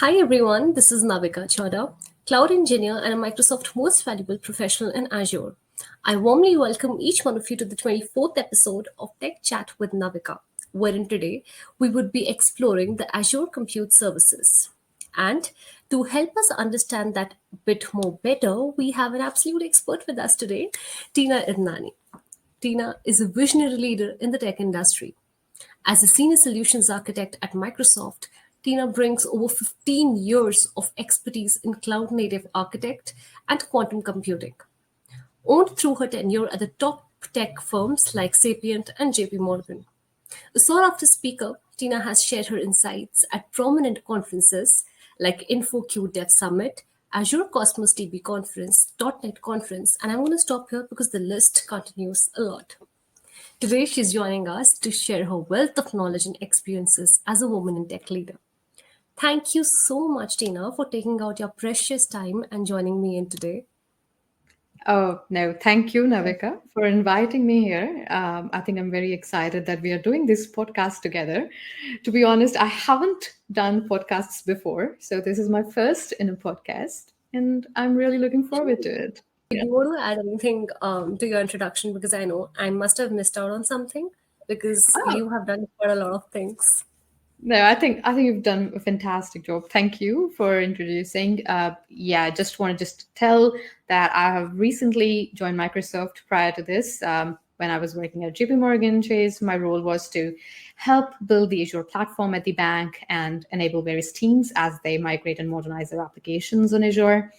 Hi everyone, this is Navika Chada, cloud engineer and a Microsoft Most Valuable Professional in Azure. I warmly welcome each one of you to the 24th episode of Tech Chat with Navika, wherein today we would be exploring the Azure Compute services. And to help us understand that bit more better, we have an absolute expert with us today, Tenna Idnani. Tina is a visionary leader in the tech industry. As a senior solutions architect at Microsoft, Tina brings over 15 years of expertise in cloud native architect and quantum computing, owned through her tenure at the top tech firms like Sapient and JP Morgan. A sought after speaker, Tina has shared her insights at prominent conferences like InfoQ Dev Summit, Azure Cosmos DB Conference, .NET Conference, and I'm going to stop here because the list continues a lot. Today, she's joining us to share her wealth of knowledge and experiences as a woman in tech leader. Thank you so much, Tina, for taking out your precious time and joining me in today. Oh, no, thank you, Navika, for inviting me here. I think I'm very excited that we are doing this podcast together. To be honest, I haven't done podcasts before, so this is my first in a podcast, and I'm really looking forward to it. Do you want to add anything to your introduction? Because I know I must have missed out on something because Oh, you have done quite a lot of things. no, I think you've done a fantastic job. Thank you for introducing. Yeah, I just tell that I have recently joined Microsoft. Prior to this, when I was working at JP Morgan Chase, my role was to help build the Azure platform at the bank and enable various teams as they migrate and modernize their applications on Azure.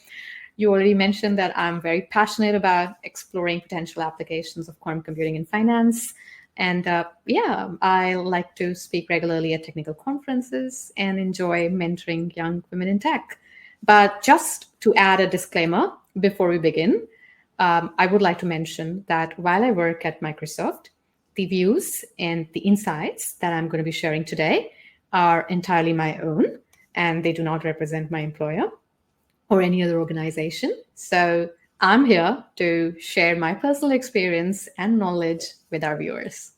You already mentioned that I'm very passionate about exploring potential applications of quantum computing in finance. And yeah, I like to speak regularly at technical conferences and enjoy mentoring young women in tech. But just to add a disclaimer before we begin, I would like to mention that while I work at Microsoft, the views and the insights that I'm going to be sharing today are entirely my own, and they do not represent my employer or any other organization. So I'm here to share my personal experience and knowledge with our viewers.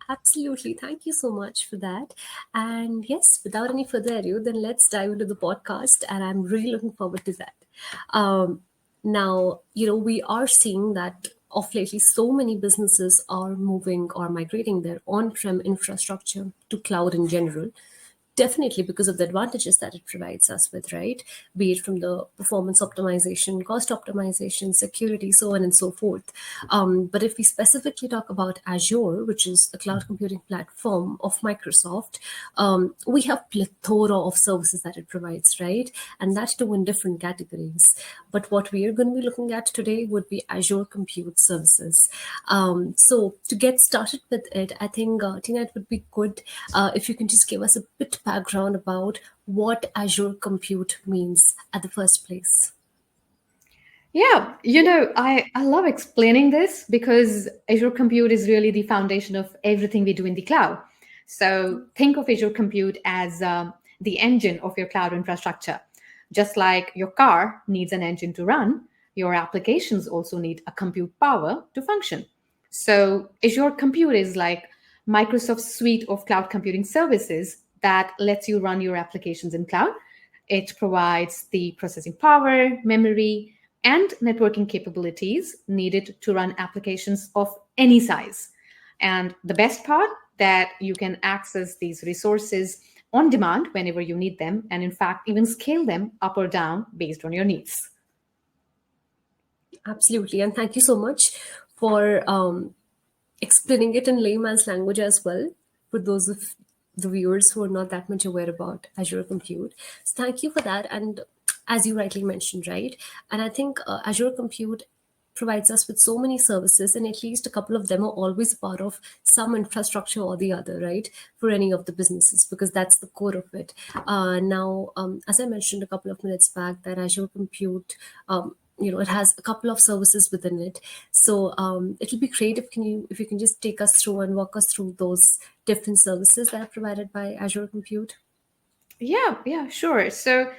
Absolutely. Thank you so much for that. And yes, without any further ado, then let's dive into the podcast. And I'm really looking forward to that. Um, Now, we are seeing that of lately, so many businesses are moving or migrating their on prem infrastructure to cloud in general. Definitely because of the advantages that it provides us with, right? Be it from the performance optimization, cost optimization, security, so on and so forth. But if we specifically talk about Azure, which is a cloud computing platform of Microsoft, we have plethora of services that it provides, right? And that too in different categories. But what we are going to be looking at today would be Azure Compute services. So to get started with it, I think, Tina, it would be good if you can just give us a bit background about what Azure Compute means at the first place. Yeah, I love explaining this because Azure Compute is really the foundation of everything we do in the cloud. So think of Azure Compute as the engine of your cloud infrastructure. Just like your car needs an engine to run, your applications also need a compute power to function. So Azure Compute is like Microsoft's suite of cloud computing services that lets you run your applications in cloud. It provides the processing power, memory, and networking capabilities needed to run applications of any size. And the best part that you can access these resources on demand whenever you need them, and in fact, even scale them up or down based on your needs. Absolutely. And thank you so much for explaining it in layman's language as well for those of the viewers who are not that much aware about Azure Compute. So thank you for that. And as you rightly mentioned, right? And I think Azure Compute provides us with so many services, and at least a couple of them are always part of some infrastructure or the other, right? For any of the businesses, because that's the core of it. Now, as I mentioned a couple of minutes back, that Azure Compute it has a couple of services within it, so it'll be great if you can just take us through and walk us through those different services that are provided by Azure Compute. Yeah, sure. So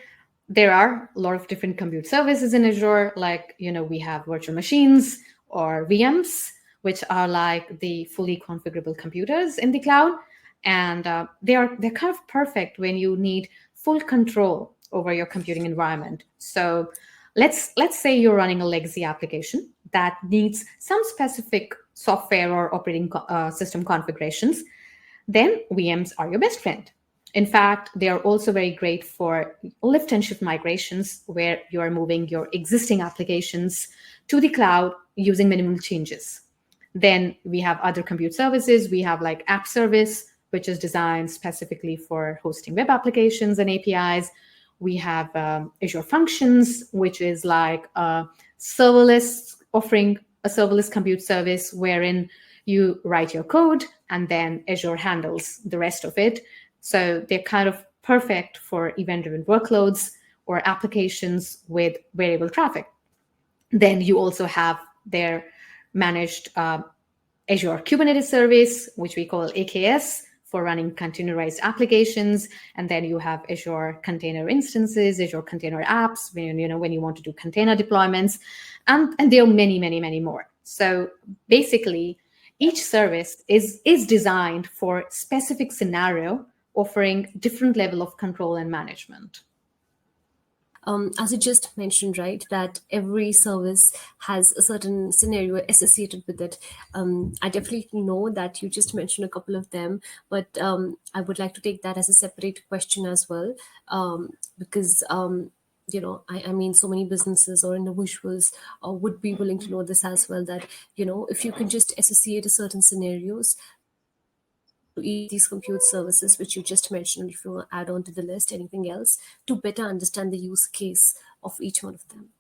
there are a lot of different compute services in Azure, like, we have virtual machines or VMs, which are like the fully configurable computers in the cloud. And they're kind of perfect when you need full control over your computing environment. So let's say you're running a legacy application that needs some specific software or operating system configurations, then VMs are your best friend. In fact, they are also very great for lift and shift migrations where you are moving your existing applications to the cloud using minimal changes. Then we have other compute services. We have like App Service, which is designed specifically for hosting web applications and APIs. We have Azure Functions, which is like a serverless, offering a serverless compute service wherein you write your code and then Azure handles the rest of it. So they're kind of perfect for event-driven workloads or applications with variable traffic. Then you also have their managed Azure Kubernetes service, which we call AKS, for running containerized applications. And then you have Azure Container Instances, Azure Container Apps, when you want to do container deployments, and there are many, many, many more. So basically, each service is designed for specific scenario, offering different level of control and management. As you just mentioned, right, that every service has a certain scenario associated with it. I definitely know that you just mentioned a couple of them, but I would like to take that as a separate question as well, because I mean, so many businesses or individuals would be willing to know this as well, that, if you can just associate a certain scenarios to each of these compute services, which you just mentioned, if you want to add on to the list, anything else, to better understand the use case of each one of them.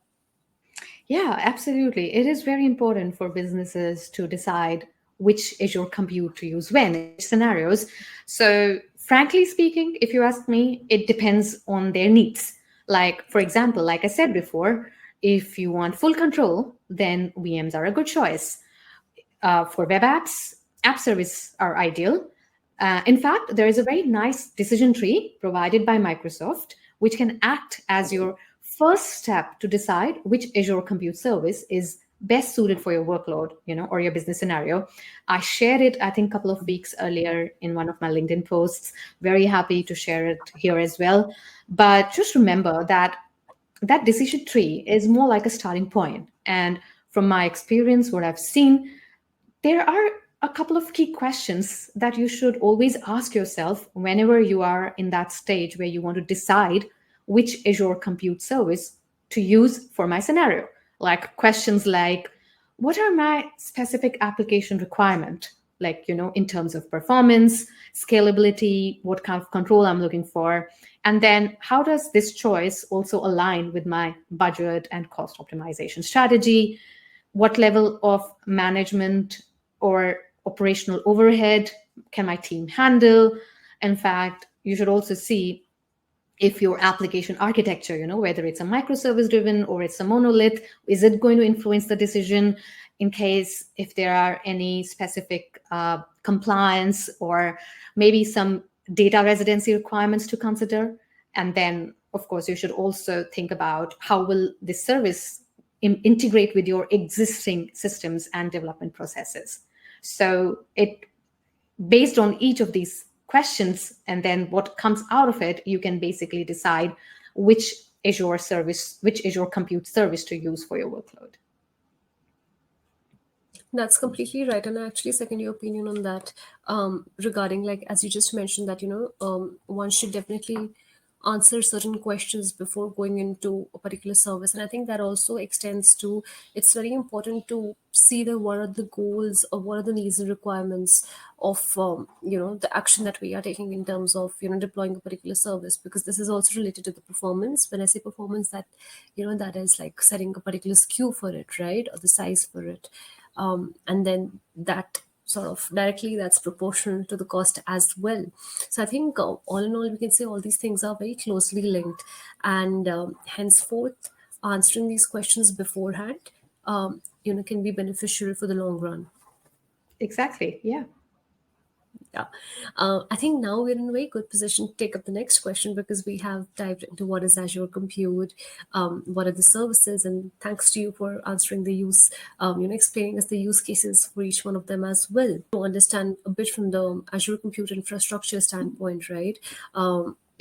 Yeah, absolutely. It is very important for businesses to decide which Azure Compute to use when, in which scenarios. So, frankly speaking, if you ask me, it depends on their needs. Like, for example, like I said before, if you want full control, then VMs are a good choice. For web apps, app service are ideal. In fact, there is a very nice decision tree provided by Microsoft, which can act as your first step to decide which Azure Compute service is best suited for your workload, or your business scenario. I shared it, I think, a couple of weeks earlier in one of my LinkedIn posts. Very happy to share it here as well. But just remember that that decision tree is more like a starting point. And from my experience, what I've seen, there are a couple of key questions that you should always ask yourself whenever you are in that stage where you want to decide which Azure Compute service to use for my scenario. Like questions like, what are my specific application requirement? Like, in terms of performance, scalability, what kind of control I'm looking for. And then how does this choice also align with my budget and cost optimization strategy? What level of management or operational overhead can my team handle? In fact, you should also see if your application architecture, whether it's a microservice driven or it's a monolith, is it going to influence the decision in case if there are any specific compliance or maybe some data residency requirements to consider? And then, of course, you should also think about how will this service integrate with your existing systems and development processes. So it, based on each of these questions and then what comes out of it, you can basically decide which Azure Compute service to use for your workload. That's completely right, and I actually second your opinion on that. Regarding, like, as you just mentioned, that one should definitely answer certain questions before going into a particular service, and I think that also extends to, it's very important to see the what are the goals or what are the needs and requirements of the action that we are taking in terms of deploying a particular service, because this is also related to the performance. When I say performance, that that is like setting a particular SKU for it, right, or the size for it. And then that sort of directly that's proportional to the cost as well. So I think all in all, we can say all these things are very closely linked, and henceforth answering these questions beforehand can be beneficial for the long run. Exactly. Yeah. Yeah. I think now we're in a very good position to take up the next question, because we have dived into what is Azure Compute, what are the services, and thanks to you for answering the explaining us the use cases for each one of them as well. To understand a bit from the Azure Compute infrastructure standpoint, right?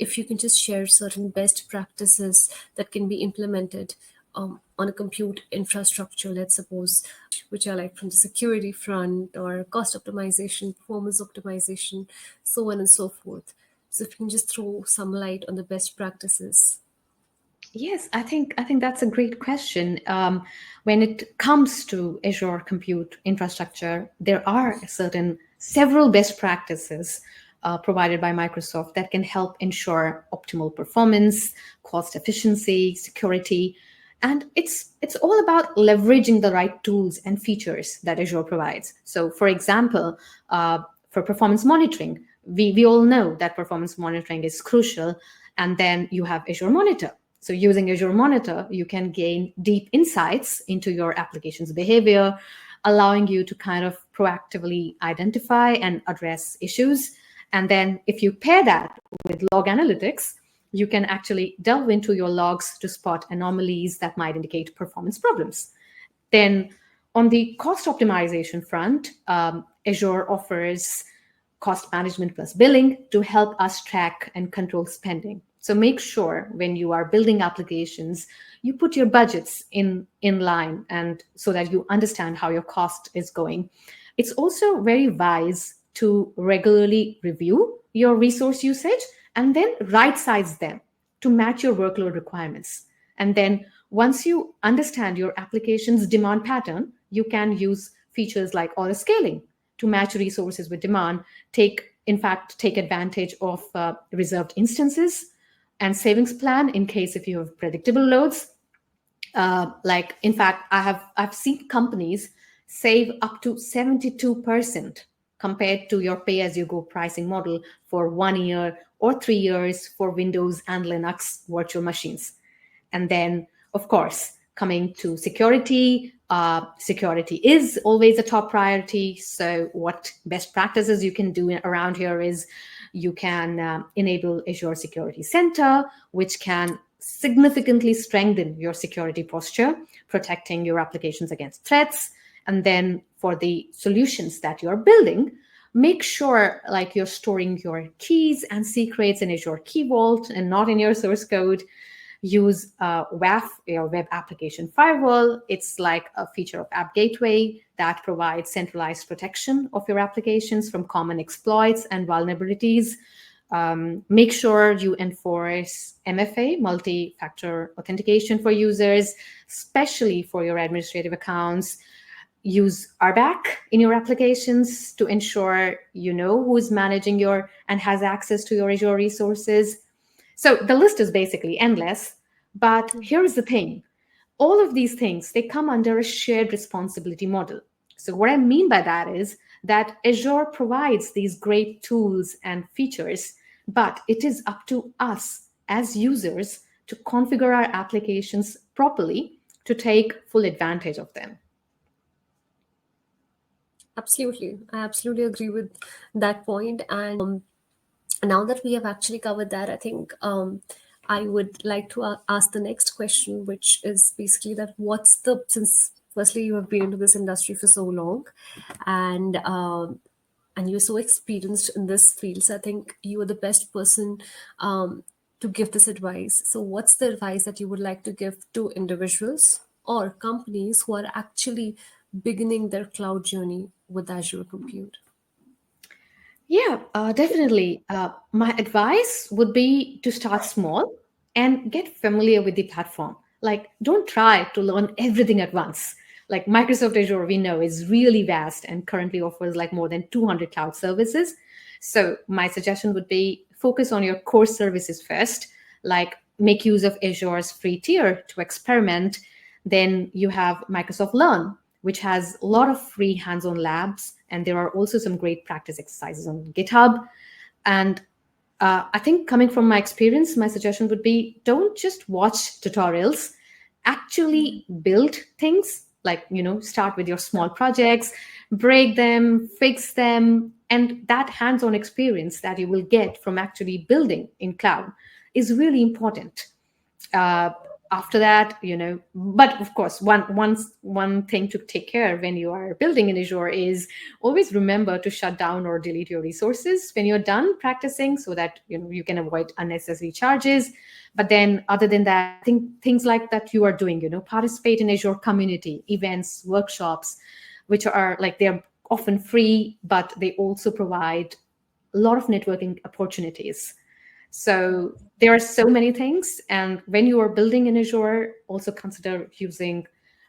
if you can just share certain best practices that can be implemented on a compute infrastructure, let's suppose, which are like from the security front or cost optimization, performance optimization, so on and so forth. So if you can just throw some light on the best practices. Yes, I think that's a great question. When it comes to Azure Compute infrastructure, there are several best practices provided by Microsoft that can help ensure optimal performance, cost efficiency, security, and it's all about leveraging the right tools and features that Azure provides. So, for example, for performance monitoring, we all know that performance monitoring is crucial, and then you have Azure Monitor. So using Azure Monitor, you can gain deep insights into your application's behavior, allowing you to kind of proactively identify and address issues. And then if you pair that with log analytics, you can actually delve into your logs to spot anomalies that might indicate performance problems. Then on the cost optimization front, Azure offers cost management plus billing to help us track and control spending. So make sure when you are building applications, you put your budgets in line and so that you understand how your cost is going. It's also very wise to regularly review your resource usage and then right size them to match your workload requirements. And then once you understand your application's demand pattern, you can use features like auto scaling to match resources with demand, take advantage of reserved instances and savings plan in case if you have predictable loads. Like in fact, I've seen companies save up to 72% compared to your pay as you go pricing model for 1 year or 3 years for Windows and Linux virtual machines. And then, of course, coming to security, security is always a top priority. So, what best practices you can do around here is you can enable Azure Security Center, which can significantly strengthen your security posture, protecting your applications against threats. And then for the solutions that you're building, make sure like you're storing your keys and secrets in Azure Key Vault and not in your source code. Use WAF, your Web Application Firewall. It's like a feature of App Gateway that provides centralized protection of your applications from common exploits and vulnerabilities. Make sure you enforce MFA, multi-factor authentication for users, especially for your administrative accounts. Use RBAC in your applications to ensure you know who's managing your and has access to your Azure resources. So the list is basically endless, but here's the thing. All of these things, they come under a shared responsibility model. So what I mean by that is that Azure provides these great tools and features, but it is up to us as users to configure our applications properly to take full advantage of them. Absolutely. I absolutely agree with that point. And now that we have actually covered that, I think I would like to ask the next question, which is basically that since firstly you have been into this industry for so long, and and you're so experienced in this field, so I think you are the best person to give this advice. So, what's the advice that you would like to give to individuals or companies who are actually beginning their cloud journey with Azure Compute? Yeah, definitely. My advice would be to start small and get familiar with the platform. Like, don't try to learn everything at once. Like Microsoft Azure, we know is really vast and currently offers like more than 200 cloud services. So, my suggestion would be focus on your core services first, like make use of Azure's free tier to experiment. Then you have Microsoft Learn, which has a lot of free hands-on labs, and there are also some great practice exercises on GitHub. And I think coming from my experience, my suggestion would be don't just watch tutorials, actually build things. Like, start with your small projects, break them, fix them, and that hands-on experience that you will get from actually building in cloud is really important. after that, but of course, one thing to take care when you are building in Azure is always remember to shut down or delete your resources when you're done practicing, so that you can avoid unnecessary charges. But then other than that, I think things like that you are doing, participate in Azure community events, workshops, which are like, they're often free, but they also provide a lot of networking opportunities. So there are so many things. And when you are building in Azure, also consider using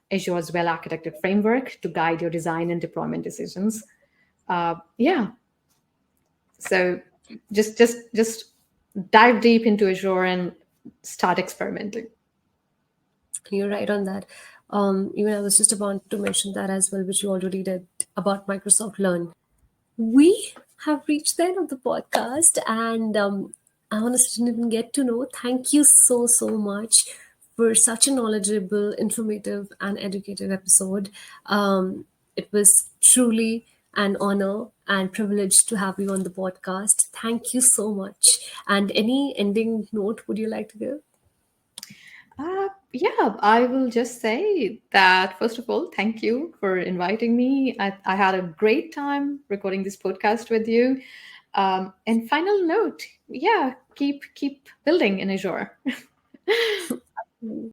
Azure's well architected framework to guide your design and deployment decisions. Yeah. So just dive deep into Azure and start experimenting. You're right on that. Even I was just about to mention that as well, which you already did about Microsoft Learn. We have reached the end of the podcast, and I honestly didn't even get to know. Thank you so much for such a knowledgeable, informative, and educated episode. It was truly an honor and privilege to have you on the podcast. Thank you so much. And any ending note would you like to give? Yeah, I will just say that first of all, thank you for inviting me. I had a great time recording this podcast with you. And final note, yeah, keep building in Azure.